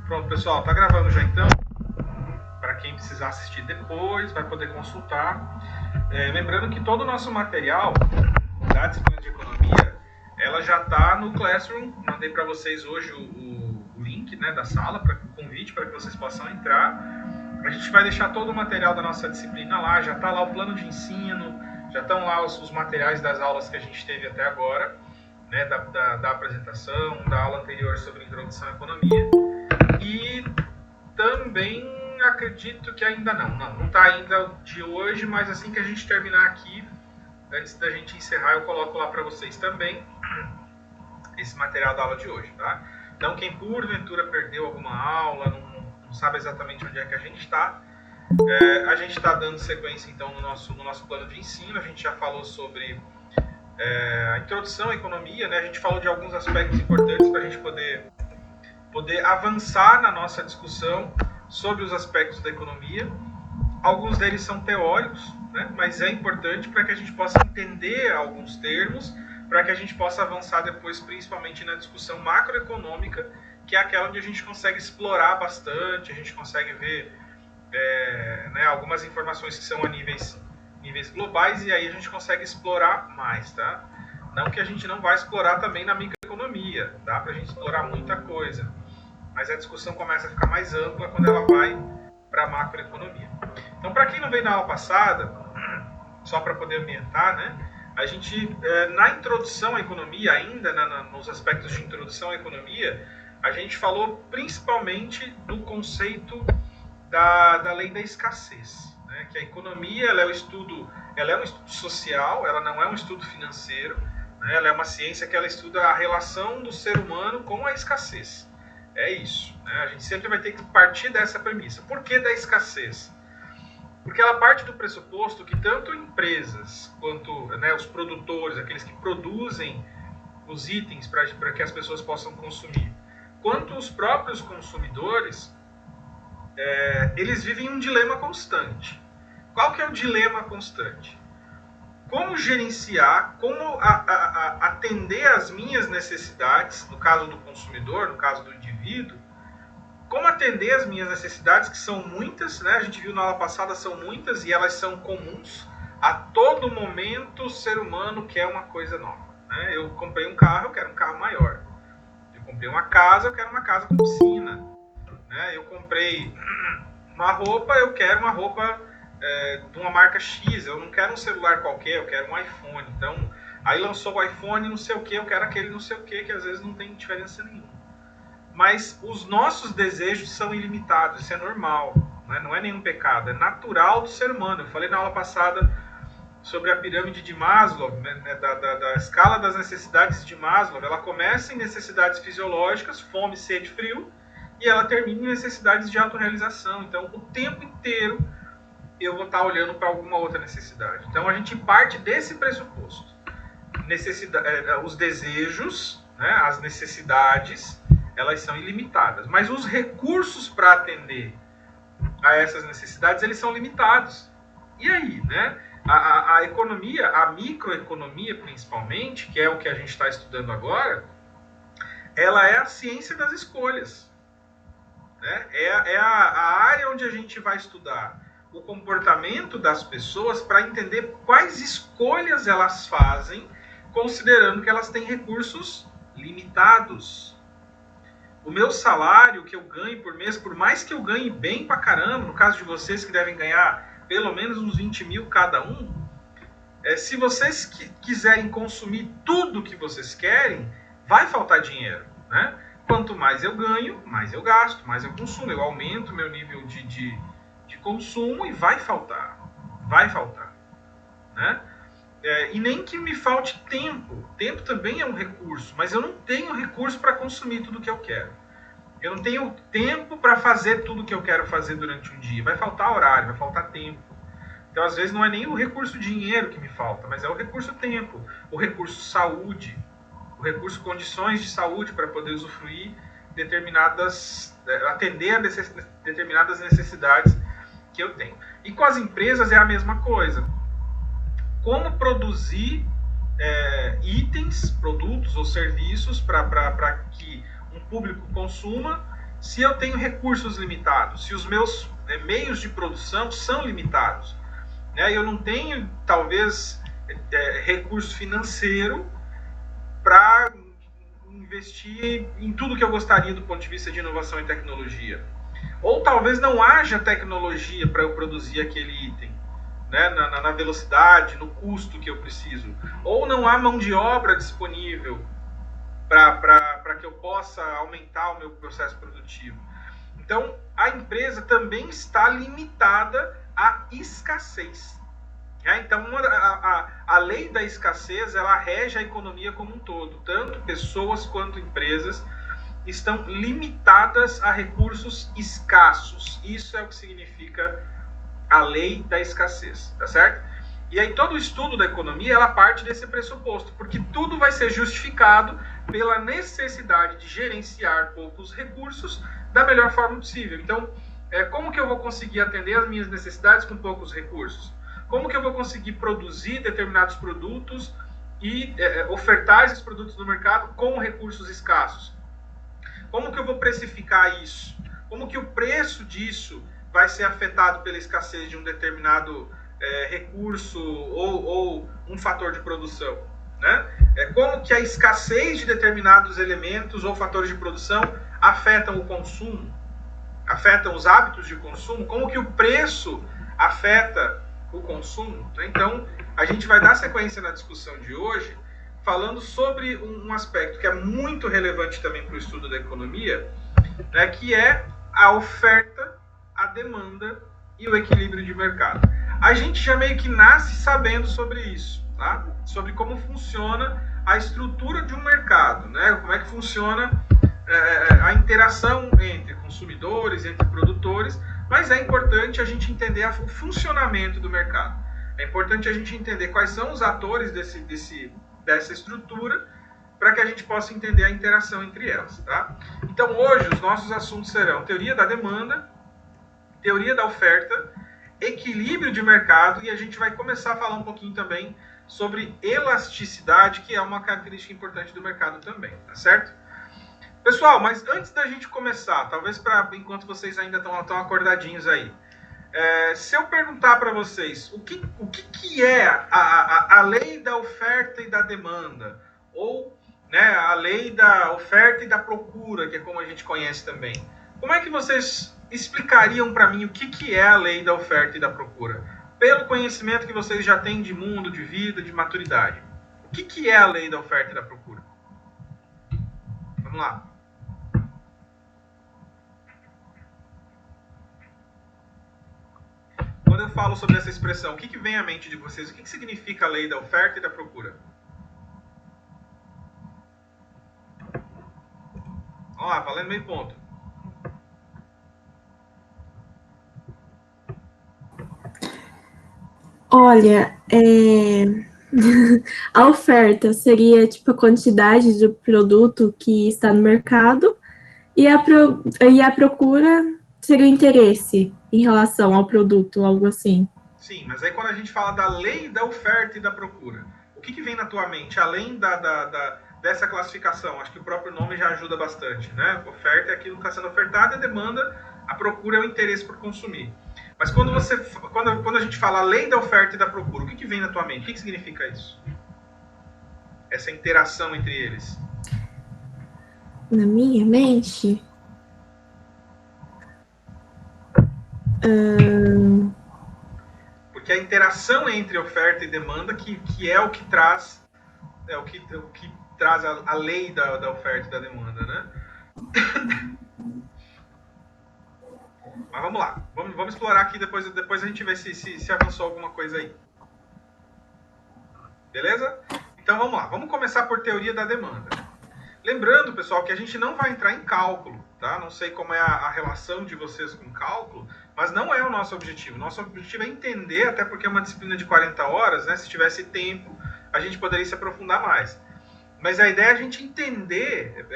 Pronto, pessoal, tá gravando já então. Para quem precisar assistir depois, vai poder consultar. Lembrando que todo o nosso material da disciplina de economia, ela já está no Classroom. Mandei para vocês hoje o link, né, da sala, o convite para que vocês possam entrar. A gente vai deixar todo o material da nossa disciplina lá, já está lá o plano de ensino, já estão lá os materiais das aulas que a gente teve até agora, né, da apresentação, da aula anterior sobre introdução à economia. E também acredito que ainda não está ainda de hoje, mas assim que a gente terminar aqui, antes da gente encerrar, eu coloco lá para vocês também esse material da aula de hoje, tá? Então, quem porventura perdeu alguma aula, não sabe exatamente onde é que a gente está dando sequência, então, no nosso plano de ensino. A gente já falou sobre a introdução à economia, né? A gente falou de alguns aspectos importantes para a gente poder avançar na nossa discussão sobre os aspectos da economia. Alguns deles são teóricos, né? Mas é importante para que a gente possa entender alguns termos, para que a gente possa avançar depois, principalmente na discussão macroeconômica, que é aquela onde a gente consegue explorar bastante, a gente consegue ver né, algumas informações que são a níveis globais, e aí a gente consegue explorar mais, tá? Não que a gente não vai explorar também na microeconomia, dá para a gente explorar muita coisa, mas a discussão começa a ficar mais ampla quando ela vai para a macroeconomia. Então, para quem não veio na aula passada, só para poder ambientar, né, a gente, na introdução à economia, ainda nos aspectos de introdução à economia, a gente falou principalmente do conceito da lei da escassez, né, que a economia ela é um estudo social, ela não é um estudo financeiro, né, ela é uma ciência que ela estuda a relação do ser humano com a escassez. É isso, né? A gente sempre vai ter que partir dessa premissa. Por que da escassez? Porque ela parte do pressuposto que tanto empresas quanto, né, os produtores, aqueles que produzem os itens para que as pessoas possam consumir, quanto os próprios consumidores, eles vivem um dilema constante. Qual que é o dilema constante? Como gerenciar, como atender às minhas necessidades, no caso do consumidor, no caso do indivíduo, como atender às minhas necessidades, que são muitas, né? A gente viu na aula passada, são muitas e elas são comuns. A todo momento o ser humano quer uma coisa nova, né? Eu comprei um carro, eu quero um carro maior. Eu comprei uma casa, eu quero uma casa com piscina, né? Eu comprei uma roupa, eu quero uma roupa de uma marca X, eu não quero um celular qualquer, eu quero um iPhone. Então, aí lançou o iPhone não sei o que, eu quero aquele não sei o que às vezes não tem diferença nenhuma. Mas os nossos desejos são ilimitados, isso é normal, né? Não é nenhum pecado, é natural do ser humano. Eu falei na aula passada sobre a pirâmide de Maslow, né, da escala das necessidades de Maslow. Ela começa em necessidades fisiológicas, fome, sede, frio, e ela termina em necessidades de autorrealização. Então, o tempo inteiro eu vou estar olhando para alguma outra necessidade. Então, a gente parte desse pressuposto. Os desejos, né, as necessidades, elas são ilimitadas. Mas os recursos para atender a essas necessidades, eles são limitados. E aí, né? A economia, a microeconomia principalmente, que é o que a gente está estudando agora, ela é a ciência das escolhas. Né? É a área onde a gente vai estudar o comportamento das pessoas para entender quais escolhas elas fazem, considerando que elas têm recursos limitados. O meu salário que eu ganho por mês, por mais que eu ganhe bem pra caramba, no caso de vocês que devem ganhar pelo menos uns 20 mil cada um, se vocês quiserem consumir tudo que vocês querem, vai faltar dinheiro, né? Quanto mais eu ganho, mais eu gasto, mais eu consumo, eu aumento meu nível de consumo e vai faltar, né? E nem que me falte tempo também é um recurso, mas eu não tenho recurso para consumir tudo que eu quero. Eu não tenho tempo para fazer tudo que eu quero fazer durante um dia, vai faltar horário, vai faltar tempo. Então, às vezes, não é nem o recurso dinheiro que me falta, mas é o recurso tempo, o recurso saúde, o recurso condições de saúde para poder usufruir atender a determinadas necessidades que eu tenho. E com as empresas é a mesma coisa. Como produzir itens, produtos ou serviços para que um público consuma se eu tenho recursos limitados, se os meus meios de produção são limitados, né? Eu não tenho, talvez, recurso financeiro para investir em tudo que eu gostaria do ponto de vista de inovação e tecnologia. Ou talvez não haja tecnologia para eu produzir aquele item, né? Na velocidade, no custo que eu preciso. Ou não há mão de obra disponível para que eu possa aumentar o meu processo produtivo. Então, a empresa também está limitada à escassez. Então, a lei da escassez, ela rege a economia como um todo. Tanto pessoas quanto empresas estão limitadas a recursos escassos. Isso é o que significa a lei da escassez, tá certo? E aí todo o estudo da economia, ela parte desse pressuposto, porque tudo vai ser justificado pela necessidade de gerenciar poucos recursos da melhor forma possível. Então, como que eu vou conseguir atender as minhas necessidades com poucos recursos? Como que eu vou conseguir produzir determinados produtos e ofertar esses produtos no mercado com recursos escassos? Como que eu vou precificar isso? Como que o preço disso vai ser afetado pela escassez de um determinado recurso ou um fator de produção, né? Como que a escassez de determinados elementos ou fatores de produção afetam o consumo, afetam os hábitos de consumo, como que o preço afeta o consumo, né? Então, a gente vai dar sequência na discussão de hoje falando sobre um aspecto que é muito relevante também para o estudo da economia, né, que é a oferta, a demanda e o equilíbrio de mercado. A gente já meio que nasce sabendo sobre isso, tá? Sobre como funciona a estrutura de um mercado, né? Como é que funciona a interação entre consumidores, entre produtores, mas é importante a gente entender o funcionamento do mercado. É importante a gente entender quais são os atores dessa estrutura para que a gente possa entender a interação entre elas, tá? Então hoje os nossos assuntos serão teoria da demanda, teoria da oferta, equilíbrio de mercado, e a gente vai começar a falar um pouquinho também sobre elasticidade, que é uma característica importante do mercado também, tá certo? Pessoal, mas antes da gente começar, talvez enquanto vocês ainda estão acordadinhos aí, se eu perguntar para vocês o que é a lei da oferta e da demanda, ou, né, a lei da oferta e da procura, que é como a gente conhece também, como é que vocês explicariam para mim o que é a lei da oferta e da procura? Pelo conhecimento que vocês já têm de mundo, de vida, de maturidade. O que é a lei da oferta e da procura? Vamos lá. Quando eu falo sobre essa expressão, o que vem à mente de vocês? O que significa a lei da oferta e da procura? Vamos lá, valendo meio ponto. Olha, a oferta seria tipo a quantidade do produto que está no mercado e a procura seria o interesse em relação ao produto, algo assim. Sim, mas aí quando a gente fala da lei da oferta e da procura, o que vem na tua mente, além dessa classificação? Acho que o próprio nome já ajuda bastante, né? Oferta é aquilo que está sendo ofertado, a demanda, a procura é o interesse por consumir. Mas quando a gente fala a lei da oferta e da procura, o que vem na tua mente? O que significa isso? Essa interação entre eles. Na minha mente? Porque a interação entre oferta e demanda que é o que traz traz a lei da oferta e da demanda, né? Mas vamos lá, vamos explorar aqui, depois a gente vê se avançou alguma coisa aí. Beleza? Então vamos lá, vamos começar por teoria da demanda. Lembrando, pessoal, que a gente não vai entrar em cálculo, tá? Não sei como é a relação de vocês com cálculo, mas não é o nosso objetivo. Nosso objetivo é entender, até porque é uma disciplina de 40 horas, né? Se tivesse tempo, a gente poderia se aprofundar mais. Mas a ideia é a gente entender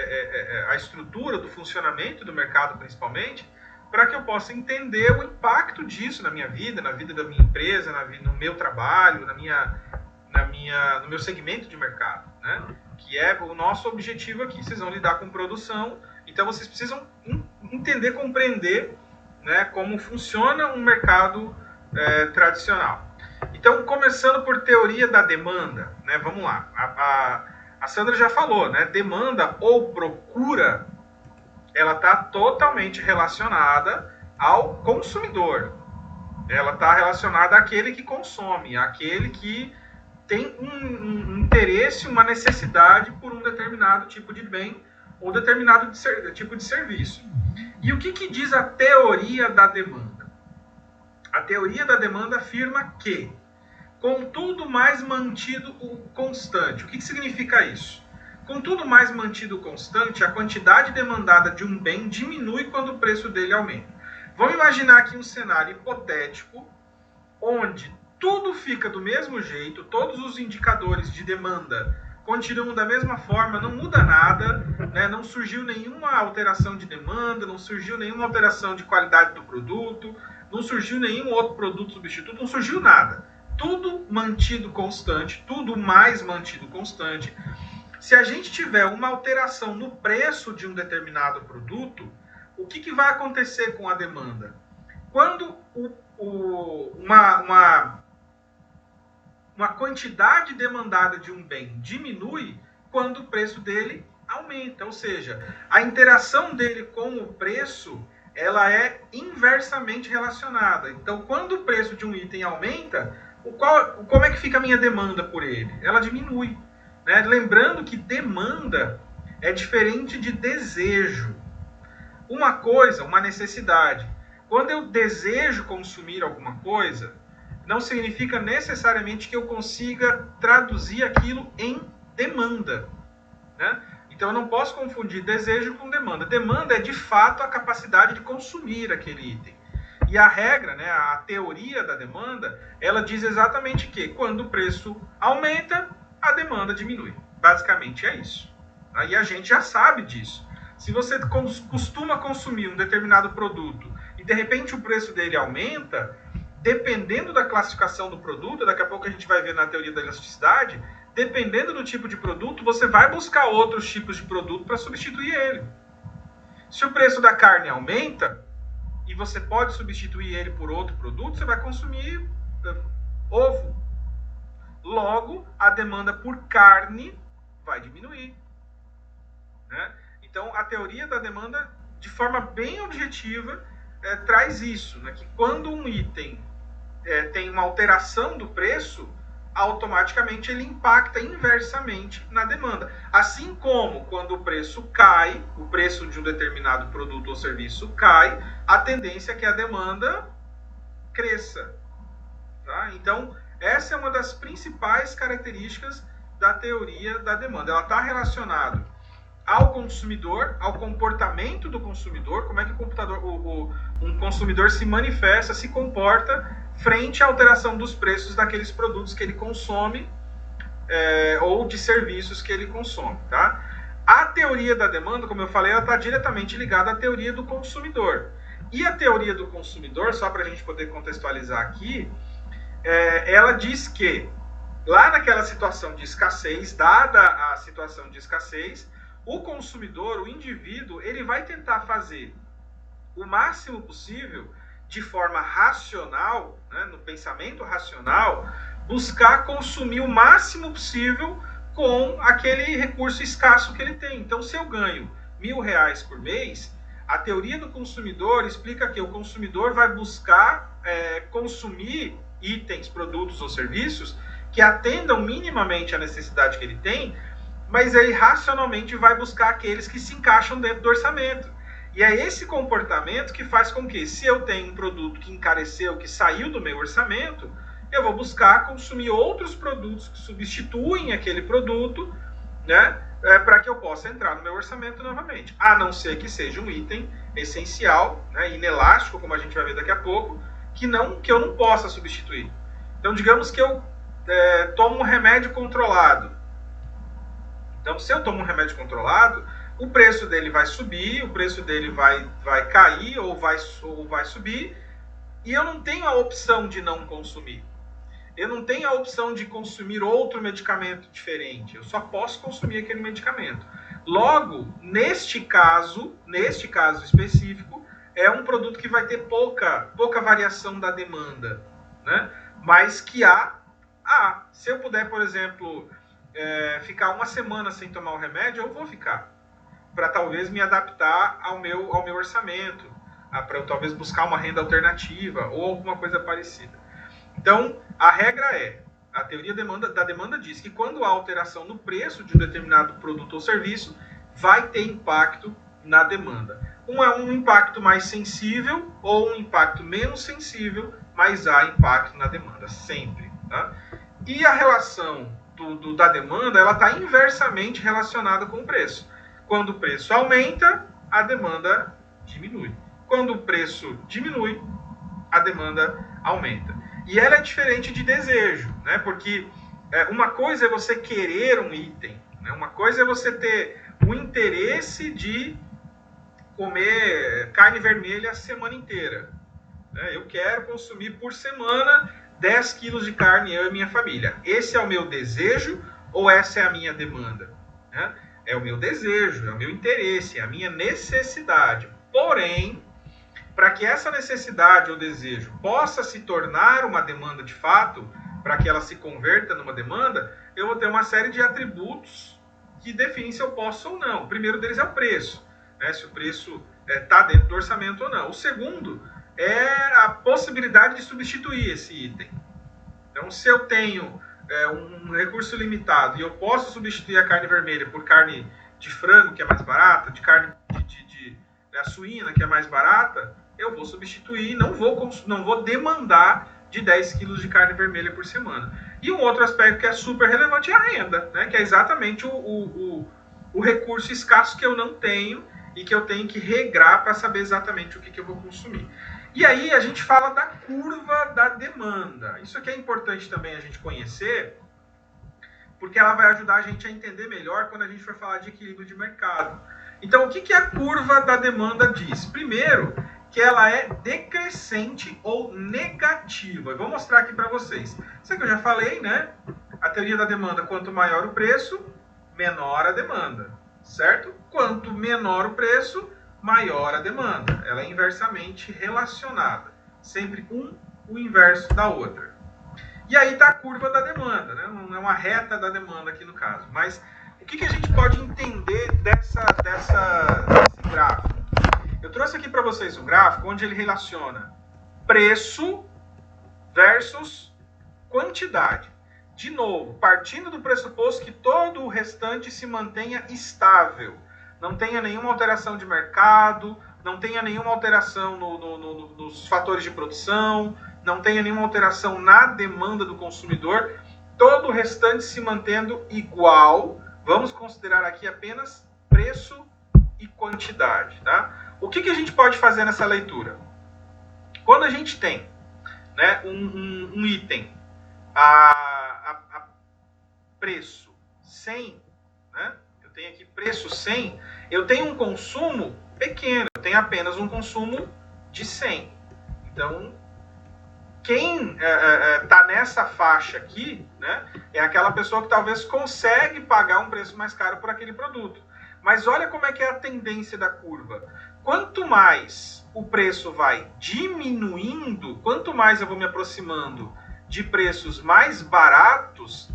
a estrutura do funcionamento do mercado, principalmente, para que eu possa entender o impacto disso na minha vida, na vida da minha empresa, no meu trabalho, no meu segmento de mercado, né? Que é o nosso objetivo aqui. Vocês vão lidar com produção, então vocês precisam entender, compreender, né, como funciona um mercado tradicional. Então, começando por teoria da demanda, né, vamos lá. A Sandra já falou, né, demanda ou procura, ela está totalmente relacionada ao consumidor. Ela está relacionada àquele que consome, àquele que tem um interesse, uma necessidade por um determinado tipo de bem ou determinado tipo de serviço. E o que diz a teoria da demanda? A teoria da demanda afirma que, contudo mais mantido o constante. O que significa isso? Contudo mais mantido o constante, a quantidade demandada de um bem diminui quando o preço dele aumenta. Vamos imaginar aqui um cenário hipotético onde tudo fica do mesmo jeito, todos os indicadores de demanda continuam da mesma forma, não muda nada, né? Não surgiu nenhuma alteração de demanda, não surgiu nenhuma alteração de qualidade do produto, não surgiu nenhum outro produto substituto, não surgiu nada. Tudo mantido constante, tudo mais mantido constante. Se a gente tiver uma alteração no preço de um determinado produto, o que vai acontecer com a demanda? Quando uma quantidade demandada de um bem diminui, quando o preço dele aumenta. Ou seja, a interação dele com o preço, ela é inversamente relacionada. Então, quando o preço de um item aumenta, como é que fica a minha demanda por ele? Ela diminui. Né? Lembrando que demanda é diferente de desejo. Uma coisa, uma necessidade. Quando eu desejo consumir alguma coisa, não significa necessariamente que eu consiga traduzir aquilo em demanda. Né? Então eu não posso confundir desejo com demanda. Demanda é de fato a capacidade de consumir aquele item. E a regra, né, a teoria da demanda, ela diz exatamente que quando o preço aumenta, a demanda diminui. Basicamente é isso. E a gente já sabe disso. Se você costuma consumir um determinado produto e de repente o preço dele aumenta, dependendo da classificação do produto, daqui a pouco a gente vai ver na teoria da elasticidade, dependendo do tipo de produto, você vai buscar outros tipos de produto para substituir ele. Se o preço da carne aumenta, e você pode substituir ele por outro produto, você vai consumir ovo. Logo, a demanda por carne vai diminuir. Né? Então, a teoria da demanda, de forma bem objetiva, traz isso, né? Que quando um item tem uma alteração do preço, automaticamente ele impacta inversamente na demanda. Assim como quando o preço cai, o preço de um determinado produto ou serviço cai, a tendência é que a demanda cresça. Tá? Então, essa é uma das principais características da teoria da demanda. Ela está relacionada ao consumidor, ao comportamento do consumidor, como é que um consumidor se manifesta, se comporta frente à alteração dos preços daqueles produtos que ele consome ou de serviços que ele consome. Tá? A teoria da demanda, como eu falei, ela está diretamente ligada à teoria do consumidor. E a teoria do consumidor, só para a gente poder contextualizar aqui, ela diz que lá naquela situação de escassez, dada a situação de escassez, o consumidor, o indivíduo, ele vai tentar fazer o máximo possível, de forma racional, né, no pensamento racional, buscar consumir o máximo possível com aquele recurso escasso que ele tem. Então, se eu ganho R$1.000 por mês, a teoria do consumidor explica que o consumidor vai buscar consumir itens, produtos ou serviços que atendam minimamente a necessidade que ele tem, mas ele racionalmente vai buscar aqueles que se encaixam dentro do orçamento. E é esse comportamento que faz com que, se eu tenho um produto que encareceu, que saiu do meu orçamento, eu vou buscar consumir outros produtos que substituem aquele produto, né, para que eu possa entrar no meu orçamento novamente. A não ser que seja um item essencial, né, inelástico, como a gente vai ver daqui a pouco, que eu não possa substituir. Então, digamos que eu tomo um remédio controlado. Então, se eu tomo um remédio controlado, o preço dele vai subir, o preço dele vai cair ou vai subir, e eu não tenho a opção de não consumir. Eu não tenho a opção de consumir outro medicamento diferente. Eu só posso consumir aquele medicamento. Logo, neste caso específico, é um produto que vai ter pouca variação da demanda, né? Mas que se eu puder, por exemplo, ficar uma semana sem tomar o remédio, eu vou ficar, para talvez me adaptar ao meu orçamento, para eu talvez buscar uma renda alternativa ou alguma coisa parecida. Então, a regra a teoria da demanda diz que quando há alteração no preço de um determinado produto ou serviço, vai ter impacto na demanda. Um impacto mais sensível ou um impacto menos sensível, mas há impacto na demanda, sempre. Tá? E a relação da demanda, ela está inversamente relacionada com o preço. Quando o preço aumenta, a demanda diminui. Quando o preço diminui, a demanda aumenta. E ela é diferente de desejo, né? Porque uma coisa é você querer um item, né? Uma coisa é você ter o interesse de comer carne vermelha a semana inteira. Né? Eu quero consumir por semana 10 quilos de carne, eu e minha família. Esse é o meu desejo ou essa é a minha demanda? Né? É o meu desejo, é o meu interesse, é a minha necessidade. Porém, para que essa necessidade ou desejo possa se tornar uma demanda de fato, para que ela se converta numa demanda, eu vou ter uma série de atributos que definem se eu posso ou não. O primeiro deles é o preço, né? Se o preço está dentro do orçamento ou não. O segundo é a possibilidade de substituir esse item. Então, se eu tenho um recurso limitado e eu posso substituir a carne vermelha por carne de frango, que é mais barata, de carne de suína, que é mais barata, eu vou substituir, não vou demandar de 10 quilos de carne vermelha por semana. E um outro aspecto que é super relevante é a renda, né? Que é exatamente o recurso escasso que eu não tenho e que eu tenho que regrar para saber exatamente o que eu vou consumir. E aí a gente fala da curva da demanda. Isso aqui é importante também a gente conhecer, porque ela vai ajudar a gente a entender melhor quando a gente for falar de equilíbrio de mercado. Então, o que a curva da demanda diz? Primeiro, que ela é decrescente ou negativa. Eu vou mostrar aqui para vocês. Isso aqui eu já falei, né? A teoria da demanda, quanto maior o preço, menor a demanda, certo? Quanto menor o preço, maior a demanda. Ela é inversamente relacionada. Sempre o inverso da outra. E aí está a curva da demanda, né? Não é uma reta da demanda aqui no caso. Mas o que a gente pode entender desse gráfico? Eu trouxe aqui para vocês um gráfico onde ele relaciona preço versus quantidade. De novo, partindo do pressuposto que todo o restante se mantenha estável. Não tenha nenhuma alteração de mercado, não tenha nenhuma alteração nos fatores de produção, não tenha nenhuma alteração na demanda do consumidor, todo o restante se mantendo igual. Vamos considerar aqui apenas preço e quantidade, tá? O que a gente pode fazer nessa leitura? Quando a gente tem, né, um item a preço 100, né? Eu tenho aqui preço 100, eu tenho um consumo pequeno, eu tenho apenas um consumo de 100. Então, quem está nessa faixa aqui, né, é aquela pessoa que talvez consegue pagar um preço mais caro por aquele produto. Mas olha como é que é a tendência da curva. Quanto mais o preço vai diminuindo, quanto mais eu vou me aproximando de preços mais baratos,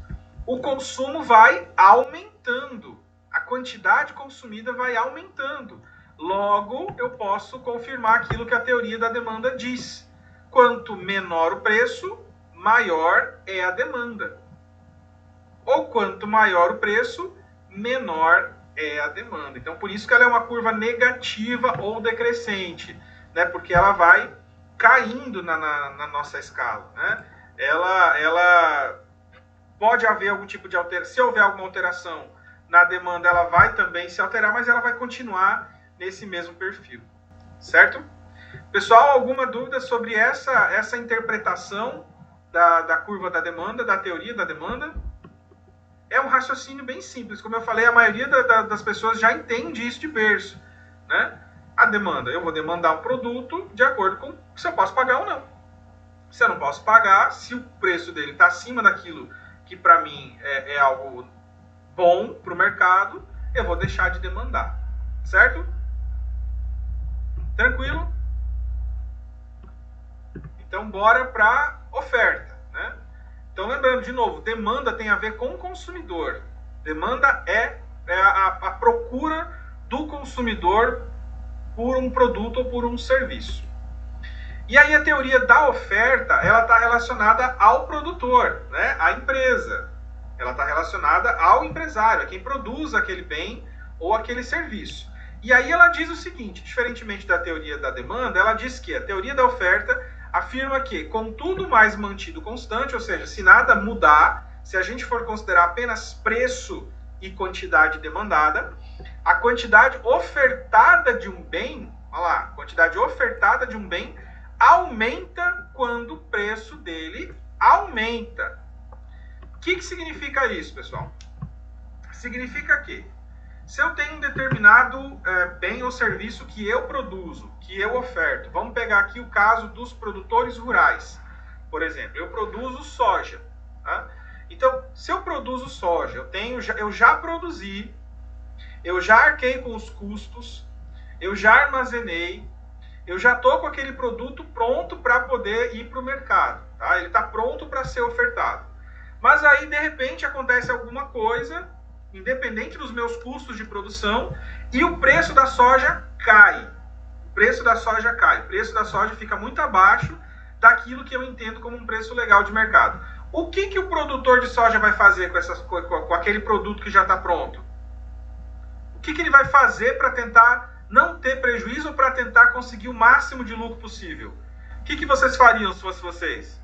o consumo vai aumentando. A quantidade consumida vai aumentando. Logo, eu posso confirmar aquilo que a teoria da demanda diz. Quanto menor o preço, maior é a demanda. Ou quanto maior o preço, menor é a demanda. Então, por isso que ela é uma curva negativa ou decrescente, né? Porque ela vai caindo na nossa escala, né? Ela pode haver algum tipo de alteração. Se houver alguma alteração na demanda, ela vai também se alterar, mas ela vai continuar nesse mesmo perfil, certo? Pessoal, alguma dúvida sobre essa interpretação da curva da demanda, da teoria da demanda? É um raciocínio bem simples. Como eu falei, a maioria das pessoas já entende isso de berço, né? A demanda, eu vou demandar um produto de acordo com se eu posso pagar ou não. Se eu não posso pagar, se o preço dele está acima daquilo que para mim é algo bom para o mercado, eu vou deixar de demandar. Certo? Tranquilo? Então, bora para oferta, né? Então, lembrando, de novo, demanda tem a ver com o consumidor. Demanda é a procura do consumidor por um produto ou por um serviço. E aí a teoria da oferta, ela está relacionada ao produtor, né? À empresa. Ela está relacionada ao empresário, a quem produz aquele bem ou aquele serviço. E aí ela diz o seguinte, diferentemente da teoria da demanda, ela diz que a teoria da oferta afirma que, com tudo mais mantido constante, ou seja, se nada mudar, se a gente for considerar apenas preço e quantidade demandada, a quantidade ofertada de um bem, olha lá, a quantidade ofertada de um bem aumenta quando o preço dele aumenta. O que significa isso, pessoal? Significa que, se eu tenho um determinado bem ou serviço que eu produzo, que eu oferto, vamos pegar aqui o caso dos produtores rurais. Por exemplo, eu produzo soja. Tá? Então, se eu produzo soja, eu já produzi, eu já arquei com os custos, eu já armazenei, eu já estou com aquele produto pronto para poder ir para o mercado. Tá? Ele está pronto para ser ofertado. Mas aí, de repente, acontece alguma coisa, independente dos meus custos de produção, e o preço da soja cai. O preço da soja cai. O preço da soja fica muito abaixo daquilo que eu entendo como um preço legal de mercado. O que o produtor de soja vai fazer com aquele produto que já está pronto? O que ele vai fazer para tentar não ter prejuízo ou para tentar conseguir o máximo de lucro possível? O que vocês fariam se fosse vocês?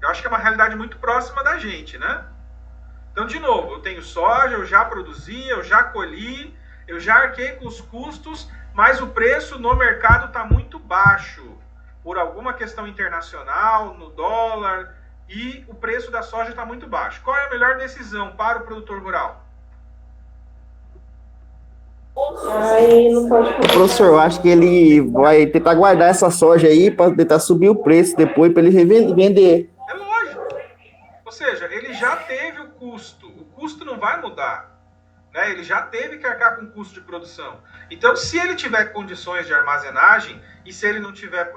Eu acho que é uma realidade muito próxima da gente, né? Então, de novo, eu tenho soja, eu já produzi, eu já colhi, eu já arquei com os custos, mas o preço no mercado está muito baixo, por alguma questão internacional, no dólar, e o preço da soja está muito baixo. Qual é a melhor decisão para o produtor rural? Professor, eu acho que ele vai tentar guardar essa soja aí para tentar subir o preço depois para ele revender. É lógico. Ou seja, ele já teve o custo não vai mudar. Né? Ele já teve que arcar com o custo de produção. Então, se ele tiver condições de armazenagem e se ele tiver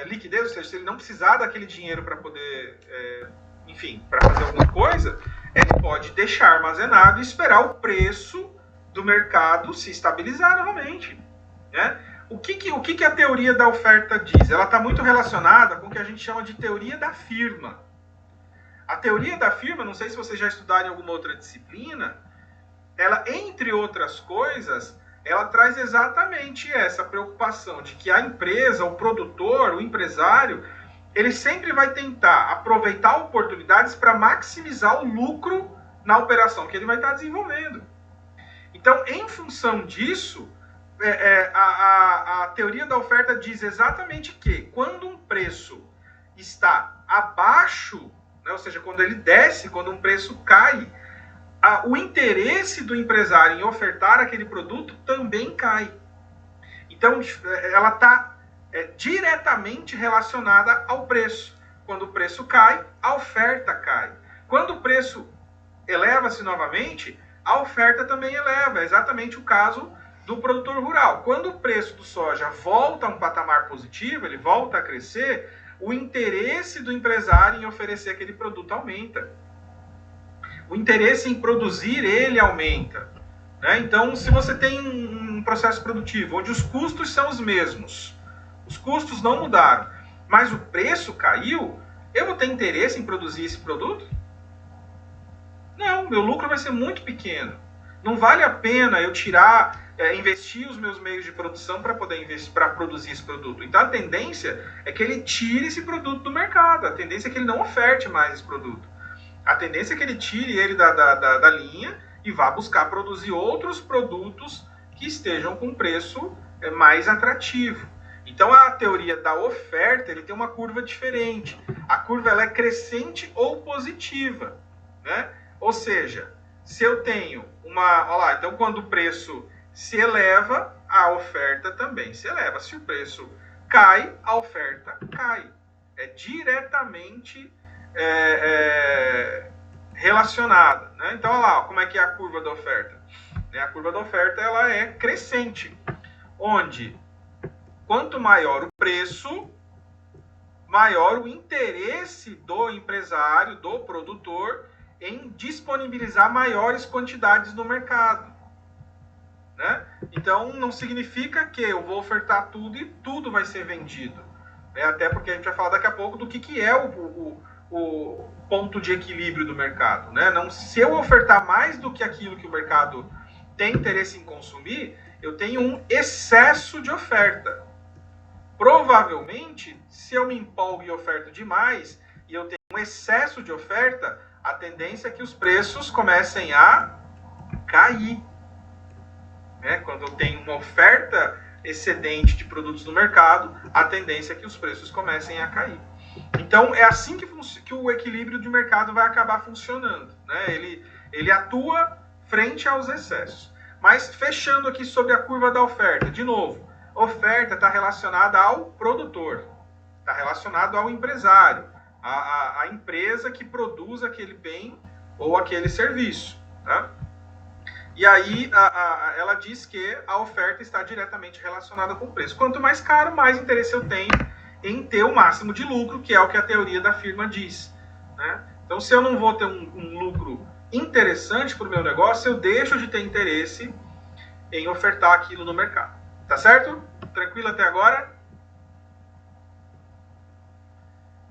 liquidez, ou seja, se ele não precisar daquele dinheiro para poder, para fazer alguma coisa, ele pode deixar armazenado e esperar o preço do mercado se estabilizar novamente. Né? O que a teoria da oferta diz? Ela está muito relacionada com o que a gente chama de teoria da firma. A teoria da firma, não sei se vocês já estudaram em alguma outra disciplina, ela, entre outras coisas, ela traz exatamente essa preocupação de que a empresa, o produtor, o empresário, ele sempre vai tentar aproveitar oportunidades para maximizar o lucro na operação que ele vai estar desenvolvendo. Então, em função disso, a teoria da oferta diz exatamente que quando um preço está abaixo, né, ou seja, quando ele desce, quando um preço cai, o interesse do empresário em ofertar aquele produto também cai. Então, ela está diretamente relacionada ao preço. Quando o preço cai, a oferta cai. Quando o preço eleva-se novamente, a oferta também eleva. É exatamente o caso do produtor rural. Quando o preço do soja volta a um patamar positivo, ele volta a crescer, o interesse do empresário em oferecer aquele produto aumenta. O interesse em produzir ele aumenta. Né? Então, se você tem um processo produtivo onde os custos são os mesmos, os custos não mudaram, mas o preço caiu, eu vou ter interesse em produzir esse produto? Não, meu lucro vai ser muito pequeno. Não vale a pena eu investir os meus meios de produção para poder produzir esse produto. Então a tendência é que ele tire esse produto do mercado. A tendência é que ele não oferte mais esse produto. A tendência é que ele tire ele da linha e vá buscar produzir outros produtos que estejam com preço mais atrativo. Então a teoria da oferta ele tem uma curva diferente. A curva ela é crescente ou positiva, né? Ou seja, se eu tenho então quando o preço se eleva, a oferta também se eleva. Se o preço cai, a oferta cai. É diretamente relacionada, né? Então, olha lá, como é que é a curva da oferta. A curva da oferta ela é crescente, onde quanto maior o preço, maior o interesse do empresário, do produtor, em disponibilizar maiores quantidades no mercado, né? Então, não significa que eu vou ofertar tudo e tudo vai ser vendido, né? Até porque a gente vai falar daqui a pouco do que é o ponto de equilíbrio do mercado, né? Não, se eu ofertar mais do que aquilo que o mercado tem interesse em consumir, eu tenho um excesso de oferta. Provavelmente, se eu me empolgo e oferto demais, e eu tenho um excesso de oferta, a tendência é que os preços comecem a cair. Quando eu tenho uma oferta excedente de produtos no mercado, a tendência é que os preços comecem a cair. Então, é assim que o equilíbrio de mercado vai acabar funcionando, né? Ele atua frente aos excessos. Mas, fechando aqui sobre a curva da oferta, de novo, oferta está relacionada ao produtor, está relacionado ao empresário, a empresa que produz aquele bem ou aquele serviço, tá? E aí ela diz que a oferta está diretamente relacionada com o preço. Quanto mais caro, mais interesse eu tenho em ter o máximo de lucro, que é o que a teoria da firma diz, né? Então, se eu não vou ter um lucro interessante para o meu negócio, eu deixo de ter interesse em ofertar aquilo no mercado. Tá certo? Tranquilo até agora?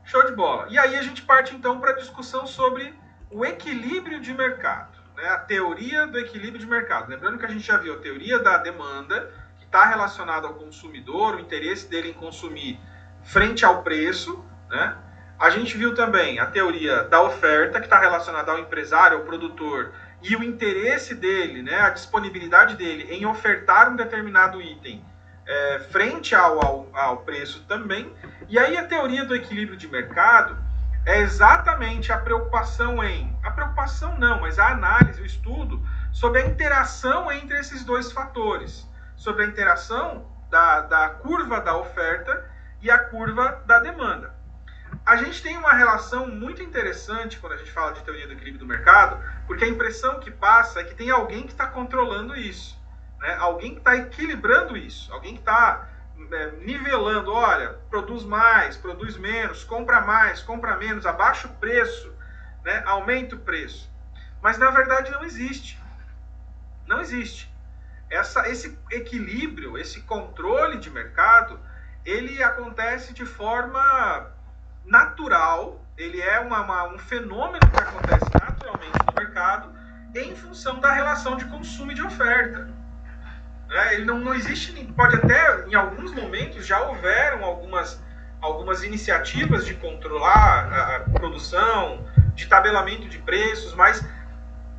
Show de bola. E aí a gente parte então para a discussão sobre o equilíbrio de mercado, né? A teoria do equilíbrio de mercado. Lembrando que a gente já viu a teoria da demanda, que está relacionada ao consumidor, o interesse dele em consumir frente ao preço, né? A gente viu também a teoria da oferta, que está relacionada ao empresário, ao produtor, e o interesse dele, né, a disponibilidade dele em ofertar um determinado item frente ao preço também. E aí a teoria do equilíbrio de mercado é exatamente a preocupação mas a análise, o estudo sobre a interação entre esses dois fatores, sobre a interação da curva da oferta e a curva da demanda. A gente tem uma relação muito interessante quando a gente fala de teoria do equilíbrio do mercado, porque a impressão que passa é que tem alguém que está controlando isso, né? Alguém que está equilibrando isso, alguém que está nivelando, olha, produz mais, produz menos, compra mais, compra menos, abaixa o preço, né? Aumenta o preço. Mas na verdade não existe. Não existe. Esse equilíbrio, esse controle de mercado, ele acontece de forma natural, ele é um fenômeno que acontece naturalmente no mercado em função da relação de consumo e de oferta. Ele não existe, pode até, em alguns momentos, já houveram algumas iniciativas de controlar a produção, de tabelamento de preços, mas,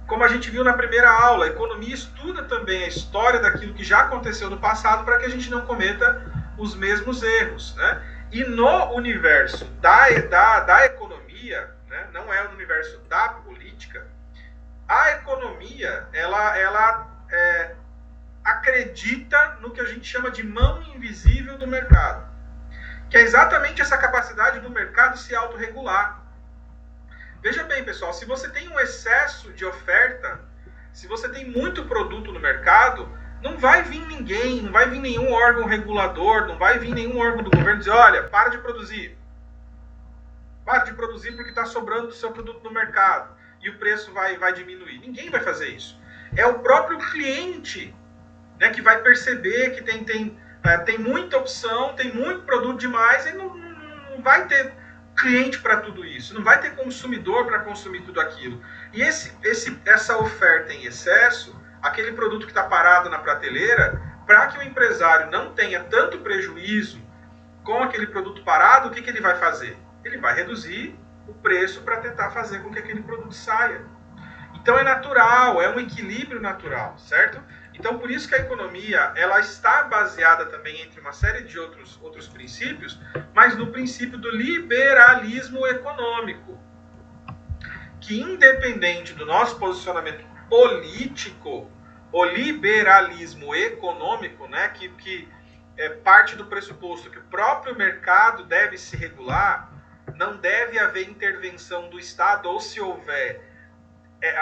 como a gente viu na primeira aula, a economia estuda também a história daquilo que já aconteceu no passado para que a gente não cometa os mesmos erros, né? E no universo da economia, né, não é no universo da política, a economia ela acredita no que a gente chama de mão invisível do mercado, que é exatamente essa capacidade do mercado se autorregular. Veja bem, pessoal, se você tem um excesso de oferta, se você tem muito produto no mercado, não vai vir ninguém, não vai vir nenhum órgão regulador, não vai vir nenhum órgão do governo dizer, olha, para de produzir. Para de produzir porque está sobrando do seu produto no mercado e o preço vai diminuir. Ninguém vai fazer isso. É o próprio cliente, né, que vai perceber que tem muita opção, tem muito produto demais e não vai ter cliente para tudo isso, não vai ter consumidor para consumir tudo aquilo. E essa oferta em excesso, aquele produto que está parado na prateleira, para que o empresário não tenha tanto prejuízo com aquele produto parado, o que ele vai fazer? Ele vai reduzir o preço para tentar fazer com que aquele produto saia. Então é natural, é um equilíbrio natural, certo? Então por isso que a economia ela está baseada também entre uma série de outros princípios, mas no princípio do liberalismo econômico, que independente do nosso posicionamento político, o liberalismo econômico, né, que parte do pressuposto que o próprio mercado deve se regular, não deve haver intervenção do Estado, ou se houver,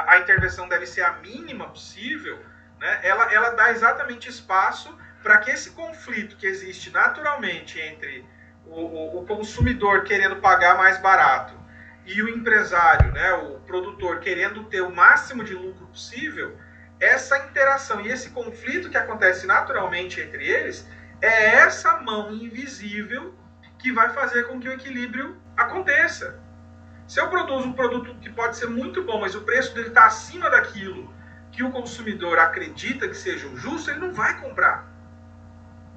a intervenção deve ser a mínima possível, né, ela dá exatamente espaço para que esse conflito que existe naturalmente entre o consumidor querendo pagar mais barato e o empresário, né, o produtor, querendo ter o máximo de lucro possível, essa interação e esse conflito que acontece naturalmente entre eles é essa mão invisível que vai fazer com que o equilíbrio aconteça. Se eu produzo um produto que pode ser muito bom, mas o preço dele está acima daquilo que o consumidor acredita que seja o justo, ele não vai comprar.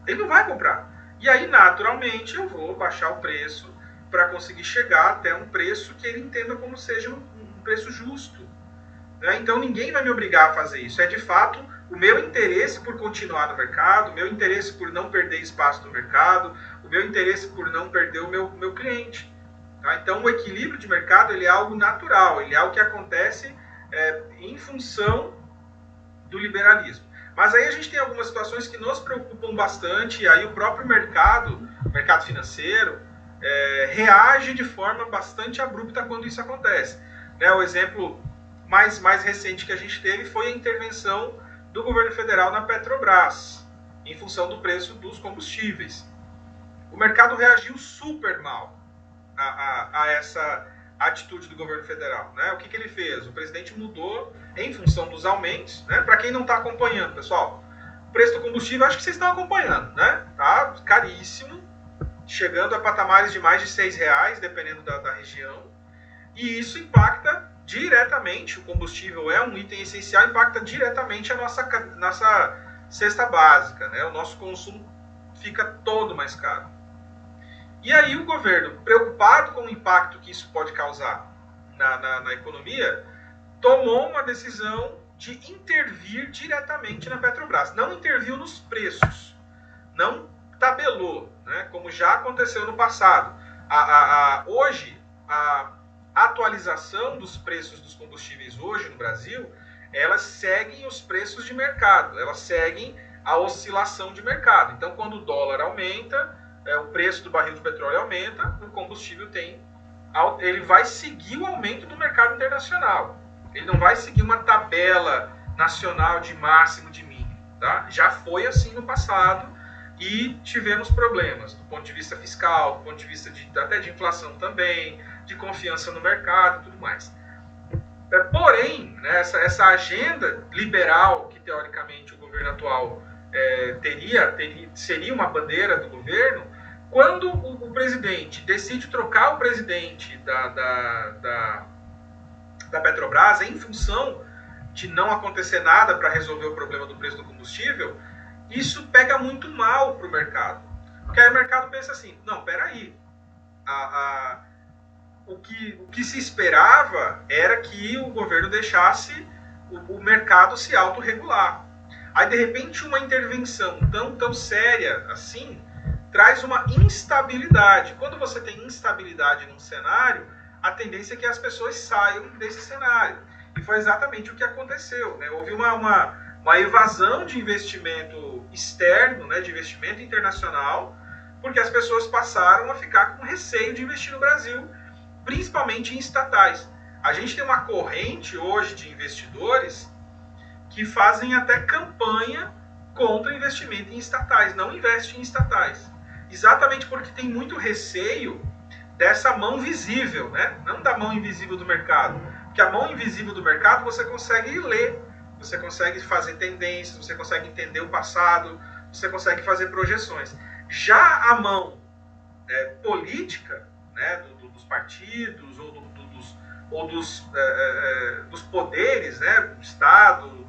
Ele não vai comprar. E aí, naturalmente, eu vou baixar o preço para conseguir chegar até um preço que ele entenda como seja um preço justo. Né? Então, ninguém vai me obrigar a fazer isso. É, de fato, o meu interesse por continuar no mercado, o meu interesse por não perder espaço no mercado, o meu interesse por não perder o meu cliente. Tá? Então, o equilíbrio de mercado ele é algo natural, ele é algo que acontece em função do liberalismo. Mas aí a gente tem algumas situações que nos preocupam bastante, e aí o próprio mercado financeiro, reage de forma bastante abrupta quando isso acontece. Né? O exemplo mais recente que a gente teve foi a intervenção do governo federal na Petrobras, em função do preço dos combustíveis. O mercado reagiu super mal a essa atitude do governo federal. Né? O que ele fez? O presidente mudou em função dos aumentos. Né? Para quem não está acompanhando, pessoal, o preço do combustível, acho que vocês estão acompanhando. Né? Tá caríssimo, chegando a patamares de mais de R$6, dependendo da região. E isso impacta diretamente, o combustível é um item essencial, impacta diretamente a nossa cesta básica. Né? O nosso consumo fica todo mais caro. E aí o governo, preocupado com o impacto que isso pode causar na economia, tomou uma decisão de intervir diretamente na Petrobras. Não interviu nos preços, não tabelou, né, como já aconteceu no passado. Hoje, a atualização dos preços dos combustíveis hoje no Brasil, elas seguem os preços de mercado, elas seguem a oscilação de mercado. Então, quando o dólar aumenta, o preço do barril de petróleo aumenta, o combustível ele vai seguir o aumento do mercado internacional. Ele não vai seguir uma tabela nacional de máximo, de mínimo. Tá? Já foi assim no passado e tivemos problemas do ponto de vista fiscal, do ponto de vista até de inflação também, de confiança no mercado e tudo mais. Porém, né, essa agenda liberal que teoricamente o governo atual seria uma bandeira do governo, quando o presidente decide trocar o presidente da Petrobras em função de não acontecer nada para resolver o problema do preço do combustível, isso pega muito mal para o mercado. Porque aí o mercado pensa assim, não, peraí, o que se esperava era que o governo deixasse o mercado se autorregular. Aí, de repente, uma intervenção tão séria assim traz uma instabilidade. Quando você tem instabilidade num cenário, a tendência é que as pessoas saiam desse cenário. E foi exatamente o que aconteceu. Né? Houve uma evasão de investimento externo, né, de investimento internacional, porque as pessoas passaram a ficar com receio de investir no Brasil, principalmente em estatais. A gente tem uma corrente hoje de investidores que fazem até campanha contra investimento em estatais, não investem em estatais. Exatamente porque tem muito receio dessa mão visível, né? Não da mão invisível do mercado. Porque a mão invisível do mercado você consegue ler, você consegue fazer tendências, você consegue entender o passado, você consegue fazer projeções. Já a mão política, né, dos partidos ou dos poderes, né, do Estado,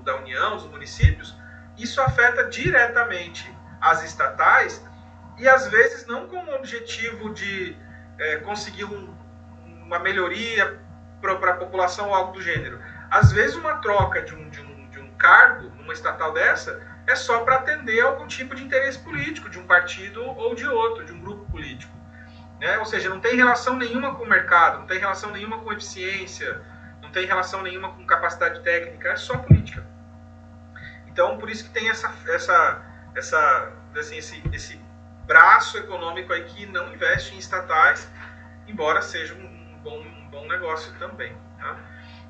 da União, dos municípios, isso afeta diretamente as estatais e às vezes não com o objetivo de conseguir uma melhoria para a população ou algo do gênero. Às vezes uma troca de um cargo numa estatal dessa é só para atender algum tipo de interesse político de um partido ou de outro, de um grupo político. Né? Ou seja, não tem relação nenhuma com o mercado, não tem relação nenhuma com eficiência, não tem relação nenhuma com capacidade técnica, é só política. Então, por isso que tem esse braço econômico aí que não investe em estatais, embora seja um bom negócio também. Tá?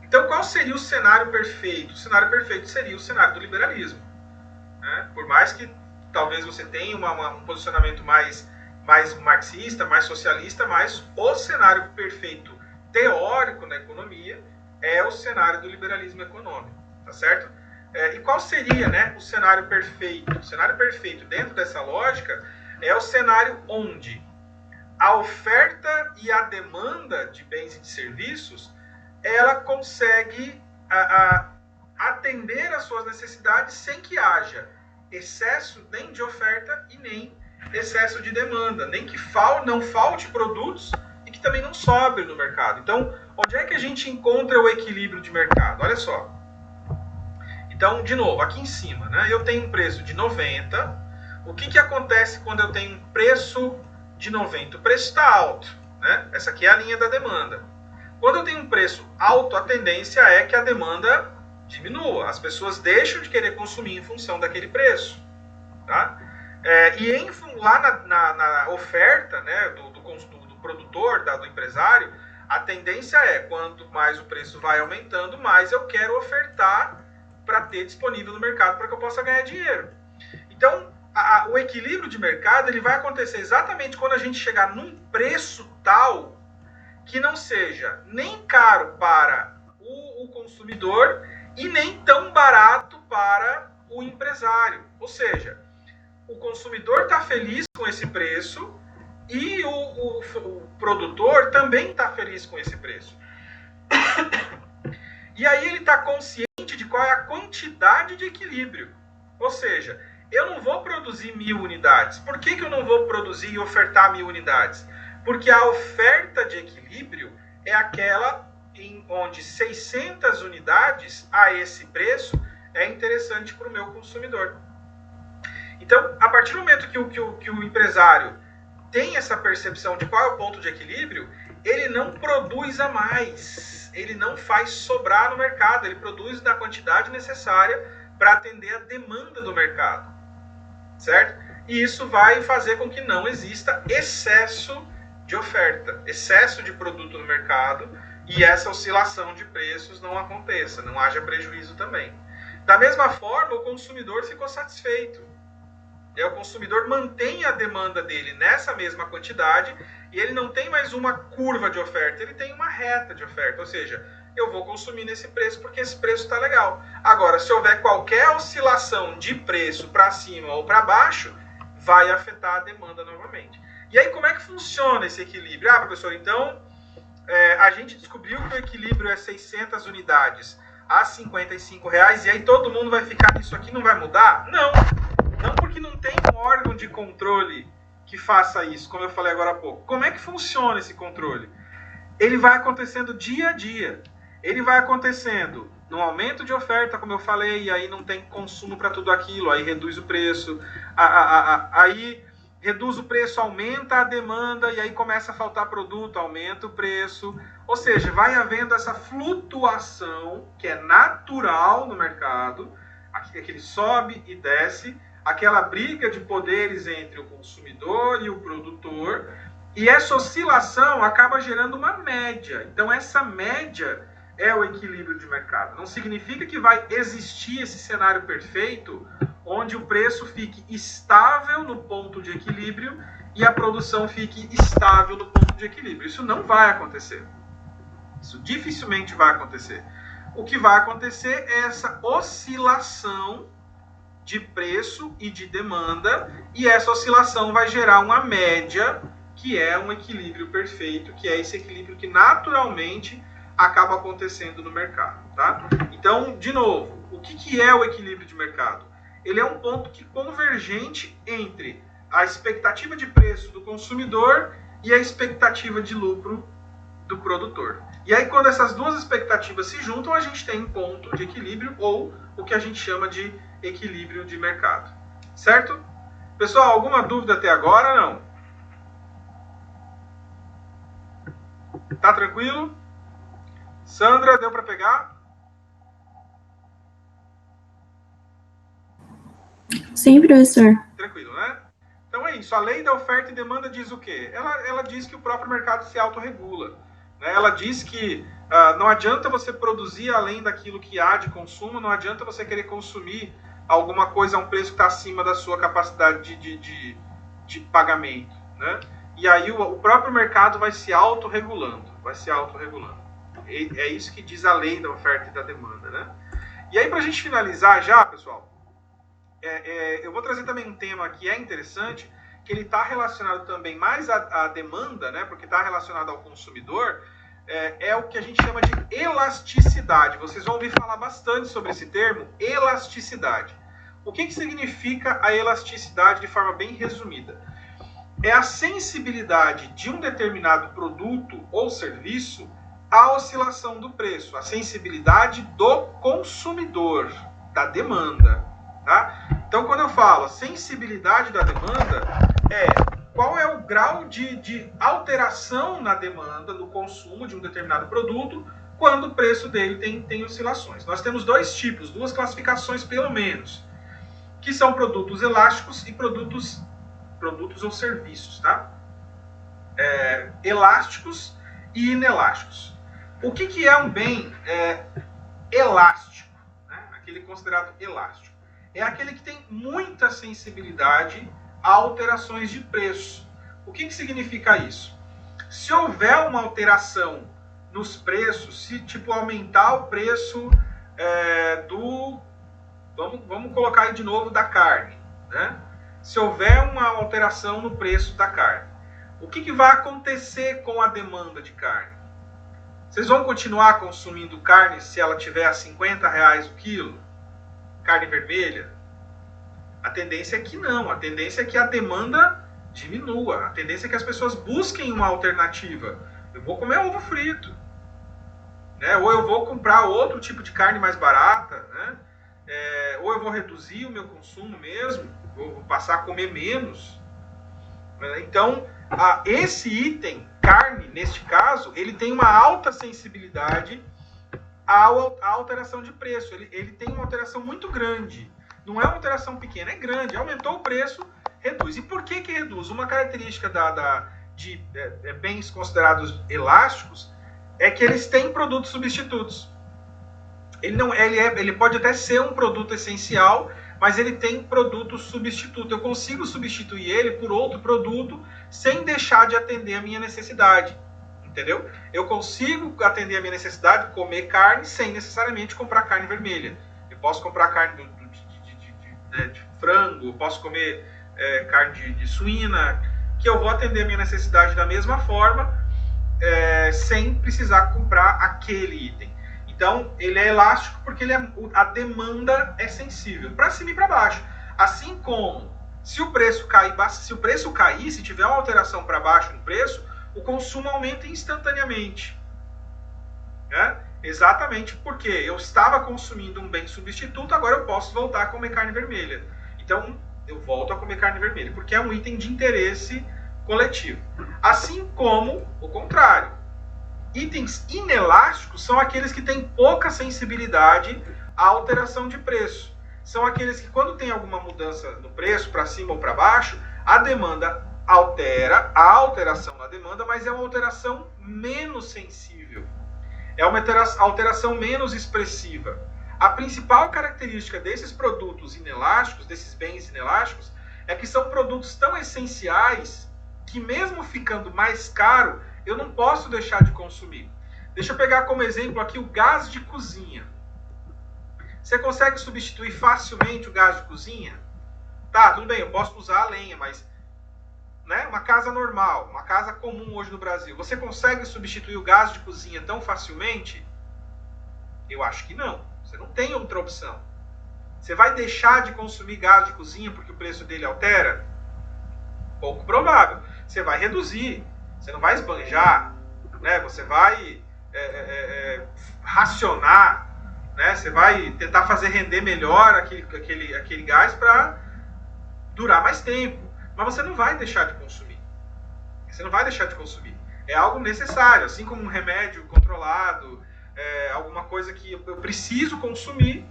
Então, qual seria o cenário perfeito? O cenário perfeito seria o cenário do liberalismo. Né? Por mais que talvez você tenha um posicionamento mais marxista, mais socialista, mas o cenário perfeito teórico na economia é o cenário do liberalismo econômico, tá certo? E qual seria, né, o cenário perfeito? O cenário perfeito, dentro dessa lógica, é o cenário onde a oferta e a demanda de bens e de serviços, ela consegue atender às suas necessidades sem que haja excesso nem de oferta e nem excesso de demanda, nem que não falte produtos e que também não sobre no mercado. Então, onde é que a gente encontra o equilíbrio de mercado? Olha só. Então, de novo, aqui em cima, né, eu tenho um preço de 90. O que acontece quando eu tenho um preço de 90? O preço está alto. Né? Essa aqui é a linha da demanda. Quando eu tenho um preço alto, a tendência é que a demanda diminua. As pessoas deixam de querer consumir em função daquele preço. Tá? Lá na oferta, né, do produtor, do empresário, a tendência é, quanto mais o preço vai aumentando, mais eu quero ofertar para ter disponível no mercado para que eu possa ganhar dinheiro. Então, o equilíbrio de mercado ele vai acontecer exatamente quando a gente chegar num preço tal que não seja nem caro para o consumidor e nem tão barato para o empresário. Ou seja, o consumidor está feliz com esse preço e o produtor também está feliz com esse preço. E aí ele está consciente de qual é a quantidade de equilíbrio. Ou seja, eu não vou produzir 1000 unidades. Por que eu não vou produzir e ofertar 1000 unidades? Porque a oferta de equilíbrio é aquela onde 600 unidades a esse preço é interessante para o meu consumidor. Então, a partir do momento que o empresário tem essa percepção de qual é o ponto de equilíbrio, ele não produz a mais, ele não faz sobrar no mercado, ele produz na quantidade necessária para atender a demanda do mercado, certo? E isso vai fazer com que não exista excesso de oferta, excesso de produto no mercado e essa oscilação de preços não aconteça, não haja prejuízo também. Da mesma forma, o consumidor ficou satisfeito. O consumidor mantém a demanda dele nessa mesma quantidade e ele não tem mais uma curva de oferta, ele tem uma reta de oferta, ou seja, eu vou consumir nesse preço porque esse preço está legal. Agora, se houver qualquer oscilação de preço para cima ou para baixo, vai afetar a demanda novamente. E aí, como é que funciona esse equilíbrio? Professor, então, a gente descobriu que o equilíbrio é 600 unidades a R$55 e aí todo mundo vai ficar nisso aqui, não vai mudar? Não. Não, porque não tem um órgão de controle que faça isso, como eu falei agora há pouco. Como é que funciona esse controle? Ele vai acontecendo dia a dia. Ele vai acontecendo no aumento de oferta, como eu falei, e aí não tem consumo para tudo aquilo, aí reduz o preço. Aí reduz o preço, aumenta a demanda, e aí começa a faltar produto, aumenta o preço. Ou seja, vai havendo essa flutuação que é natural no mercado, aquele sobe e desce, aquela briga de poderes entre o consumidor e o produtor, e essa oscilação acaba gerando uma média. Então, essa média é o equilíbrio de mercado. Não significa que vai existir esse cenário perfeito, onde o preço fique estável no ponto de equilíbrio e a produção fique estável no ponto de equilíbrio. Isso não vai acontecer. Isso dificilmente vai acontecer. O que vai acontecer é essa oscilação de preço e de demanda, e essa oscilação vai gerar uma média, que é um equilíbrio perfeito, que é esse equilíbrio que naturalmente acaba acontecendo no mercado. Tá? Então, de novo, o que é o equilíbrio de mercado? Ele é um ponto que convergente entre a expectativa de preço do consumidor e a expectativa de lucro do produtor. E aí, quando essas duas expectativas se juntam, a gente tem um ponto de equilíbrio, ou o que a gente chama de equilíbrio de mercado. Certo? Pessoal, alguma dúvida até agora? Não? Tá tranquilo? Sandra, deu para pegar? Sim, professor. Tranquilo, né? Então é isso. A lei da oferta e demanda diz o quê? Ela diz que o próprio mercado se autorregula. né? Ela diz que não adianta você produzir além daquilo que há de consumo, não adianta você querer consumir alguma coisa a um preço que está acima da sua capacidade de pagamento, né? E aí o próprio mercado vai se autorregulando, É isso que diz a lei da oferta e da demanda, né? E aí, para a gente finalizar já, pessoal, eu vou trazer também um tema que é interessante, que ele está relacionado também mais à demanda, né? Porque está relacionado ao consumidor, é o que a gente chama de elasticidade. Vocês vão ouvir falar bastante sobre esse termo, elasticidade. O que significa a elasticidade de forma bem resumida? É a sensibilidade de um determinado produto ou serviço à oscilação do preço, a sensibilidade do consumidor, da demanda. Tá? Então, quando eu falo sensibilidade da demanda, qual é o grau de alteração na demanda, no consumo de um determinado produto, quando o preço dele tem oscilações. Nós temos dois tipos, duas classificações pelo menos, que são produtos elásticos e produtos ou serviços, tá? Elásticos e inelásticos. O que é um bem elástico, né? Aquele considerado elástico? É aquele que tem muita sensibilidade a alterações de preço. O que significa isso? Se houver uma alteração nos preços, se tipo aumentar o preço vamos colocar aí de novo da carne, né? Se houver uma alteração no preço da carne, o que vai acontecer com a demanda de carne? Vocês vão continuar consumindo carne se ela tiver a R$50 o quilo? Carne vermelha? A tendência é que não, a tendência é que a demanda diminua, a tendência é que as pessoas busquem uma alternativa. Eu vou comer ovo frito, né? Ou eu vou comprar outro tipo de carne mais barata, né? Ou eu vou reduzir o meu consumo mesmo, vou passar a comer menos. Então, esse item, carne, neste caso, ele tem uma alta sensibilidade à alteração de preço. Ele tem uma alteração muito grande. Não é uma alteração pequena, é grande. Aumentou o preço, reduz. E por que reduz? Uma característica de bens considerados elásticos é que eles têm produtos substitutos. Ele pode até ser um produto essencial, mas ele tem produto substituto. Eu consigo substituir ele por outro produto sem deixar de atender a minha necessidade. Entendeu? Eu consigo atender a minha necessidade de comer carne sem necessariamente comprar carne vermelha. Eu posso comprar carne de frango, eu posso comer carne de suína, que eu vou atender a minha necessidade da mesma forma, sem precisar comprar aquele item. Então, ele é elástico porque a demanda é sensível, para cima e para baixo. Assim como, se o preço cair, se tiver uma alteração para baixo no preço, o consumo aumenta instantaneamente. Né? Exatamente porque eu estava consumindo um bem substituto, agora eu posso voltar a comer carne vermelha. Então, eu volto a comer carne vermelha, porque é um item de interesse coletivo. Assim como o contrário. Itens inelásticos são aqueles que têm pouca sensibilidade à alteração de preço. São aqueles que, quando tem alguma mudança no preço, para cima ou para baixo, a demanda altera, a alteração na demanda, mas é uma alteração menos sensível. É uma alteração menos expressiva. A principal característica desses produtos inelásticos, desses bens inelásticos, é que são produtos tão essenciais que, mesmo ficando mais caro, eu não posso deixar de consumir. Deixa eu pegar como exemplo aqui o gás de cozinha. Você consegue substituir facilmente o gás de cozinha? Tá, tudo bem, eu posso usar a lenha, mas uma casa normal, uma casa comum hoje no Brasil, você consegue substituir o gás de cozinha tão facilmente? Eu acho que não. Você não tem outra opção. Você vai deixar de consumir gás de cozinha porque o preço dele altera? Pouco provável. Você vai reduzir. Você não vai esbanjar, né? Você vai racionar, né? Você vai tentar fazer render melhor aquele gás para durar mais tempo. Mas você não vai deixar de consumir. Você não vai deixar de consumir. É algo necessário, assim como um remédio controlado, alguma coisa que eu preciso consumir,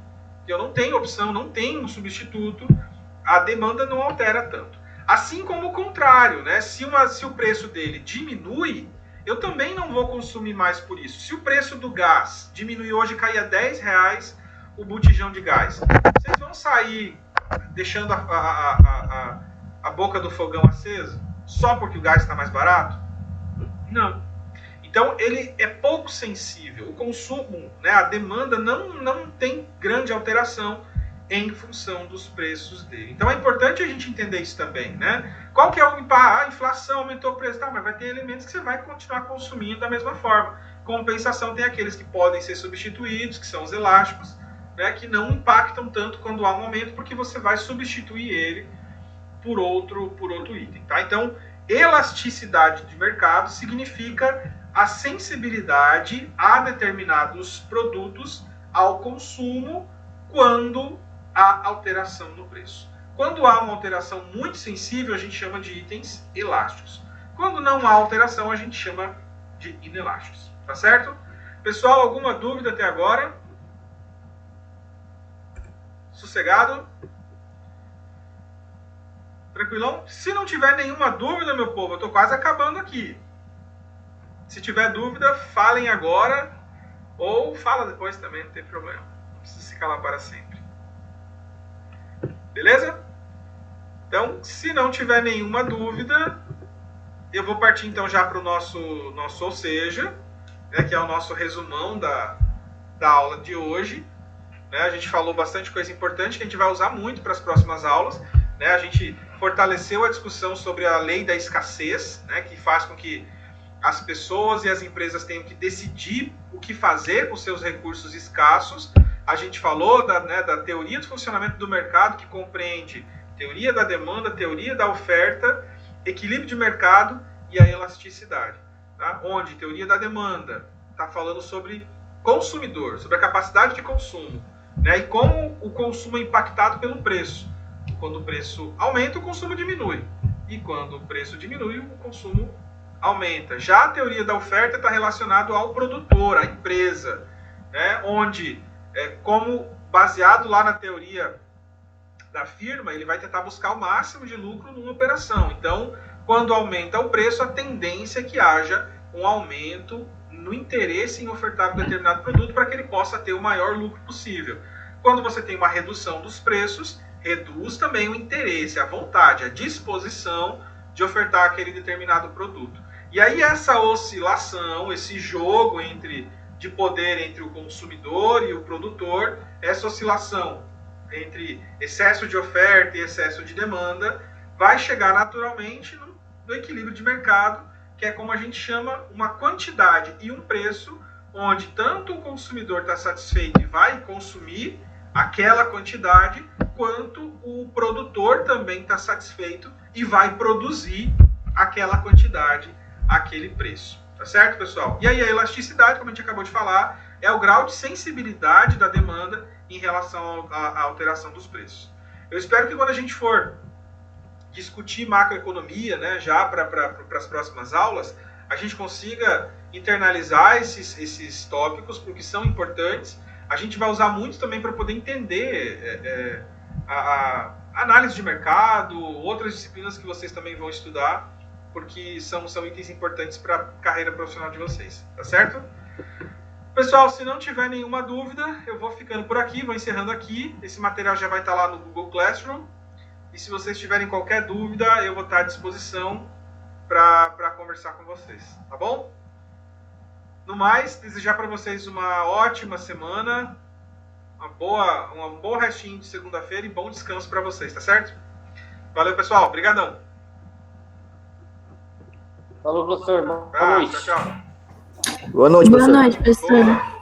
que eu não tenho opção, não tenho um substituto, a demanda não altera tanto. Assim como o contrário, né? Se o preço dele diminui, eu também não vou consumir mais por isso. Se o preço do gás diminuir hoje e cair a R$10 o botijão de gás, vocês vão sair deixando a boca do fogão acesa só porque o gás está mais barato? Não. Então, ele é pouco sensível. O consumo, né, a demanda não tem grande alteração em função dos preços dele. Então, é importante a gente entender isso também, né? Qual que é o impacto? A inflação aumentou o preço. Tá, mas vai ter elementos que você vai continuar consumindo da mesma forma. Compensação, tem aqueles que podem ser substituídos, que são os elásticos, né, que não impactam tanto quando há um aumento, porque você vai substituir ele por outro item. Tá? Então, elasticidade de mercado significa a sensibilidade a determinados produtos ao consumo quando há alteração no preço. Quando há uma alteração muito sensível, a gente chama de itens elásticos. Quando não há alteração, a gente chama de inelásticos. Tá certo? Pessoal, alguma dúvida até agora? Sossegado? Tranquilão? Se não tiver nenhuma dúvida, meu povo, eu estou quase acabando aqui. Se tiver dúvida, falem agora ou fala depois também, não tem problema. Não precisa se calar para sempre. Beleza? Então, se não tiver nenhuma dúvida, eu vou partir então já para o nosso ou seja, né, que é o nosso resumão da aula de hoje. Né? A gente falou bastante coisa importante que a gente vai usar muito para as próximas aulas. Né? A gente fortaleceu a discussão sobre a lei da escassez, né, que faz com que as pessoas e as empresas tenham que decidir o que fazer com seus recursos escassos. A gente falou da teoria do funcionamento do mercado, que compreende teoria da demanda, teoria da oferta, equilíbrio de mercado e a elasticidade. Tá? Onde teoria da demanda está falando sobre consumidor, sobre a capacidade de consumo, né? E como o consumo é impactado pelo preço. Quando o preço aumenta, o consumo diminui. E quando o preço diminui, o consumo aumenta. Já a teoria da oferta está relacionada ao produtor, à empresa, né? Onde, como baseado lá na teoria da firma, ele vai tentar buscar o máximo de lucro numa operação. Então, quando aumenta o preço, a tendência é que haja um aumento no interesse em ofertar um determinado produto para que ele possa ter o maior lucro possível. Quando você tem uma redução dos preços, reduz também o interesse, a vontade, a disposição de ofertar aquele determinado produto. E aí essa oscilação, esse jogo de poder entre o consumidor e o produtor, essa oscilação entre excesso de oferta e excesso de demanda, vai chegar naturalmente no equilíbrio de mercado, que é como a gente chama uma quantidade e um preço, onde tanto o consumidor está satisfeito e vai consumir aquela quantidade, quanto o produtor também está satisfeito e vai produzir aquela quantidade, aquele preço. Tá certo, pessoal? E aí a elasticidade, como a gente acabou de falar, é o grau de sensibilidade da demanda em relação à alteração dos preços. Eu espero que quando a gente for discutir macroeconomia, né, já para as próximas aulas, a gente consiga internalizar esses tópicos, porque são importantes. A gente vai usar muito também para poder entender a análise de mercado, outras disciplinas que vocês também vão estudar, porque são itens importantes para a carreira profissional de vocês, tá certo? Pessoal, se não tiver nenhuma dúvida, eu vou ficando por aqui, vou encerrando aqui. Esse material já vai estar lá no Google Classroom. E se vocês tiverem qualquer dúvida, eu vou estar à disposição para conversar com vocês, tá bom? No mais, desejar para vocês uma ótima semana, um bom restinho de segunda-feira e bom descanso para vocês, tá certo? Valeu, pessoal. Obrigadão. Falou, professor. Boa noite. Tchau, tchau. Boa noite, Boa professor. noite, professor.